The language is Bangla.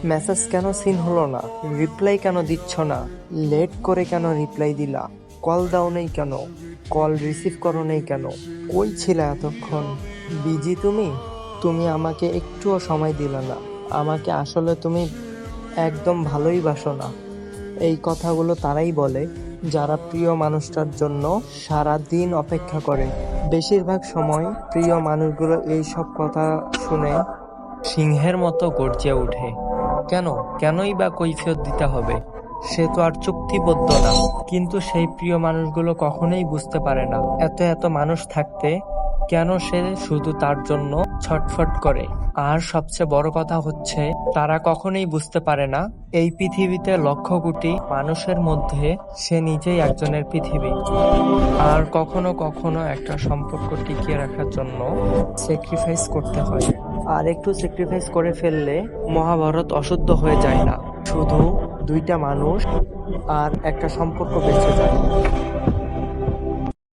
মেসেজ কেন সিন হলো না? রিপ্লাই কেন দিচ্ছ না? লেট করে কেন রিপ্লাই দিলা? কল দাও নেই কেন? কল রিসিভ করো নেই কেন? কই ছিলা এতক্ষণ? বিজি তুমি? তুমি আমাকে একটুও সময় দিলা না। আমাকে আসলে তুমি একদম ভালোই বাসো না। এই কথাগুলো তারাই বলে যারা প্রিয় মানুষটার জন্য সারা দিন অপেক্ষা করে। বেশিরভাগ সময় প্রিয় মানুষগুলো এই সব কথা শুনে সিংহের মতো গর্জে ওঠে। কেন? কেনই বা কৈফিয়ত দিতে হবে? সে তো আর চুক্তিবদ্ধ না। কিন্তু সেই প্রিয় মানুষগুলো কখনোই বুঝতে পারে না এত এত মানুষ থাকতে কেন সে শুধু তার জন্য ছটফট করে। আর সবচেয়ে বড় কথা হচ্ছে তারা কখনোই বুঝতে পারে না এই পৃথিবীতে লক্ষ কোটি মানুষের মধ্যে সে নিজেই একজনের পৃথিবী। আর কখনো কখনো একটা সম্পর্ক টিকিয়ে রাখার জন্য স্যাক্রিফাইস করতে হয়। আর একটু স্যাক্রিফাইস করে ফেললে মহাভারত অশুদ্ধ হয়ে যায় না, শুধু দুইটা মানুষ আর একটা সম্পর্ক বেঁচে যায়।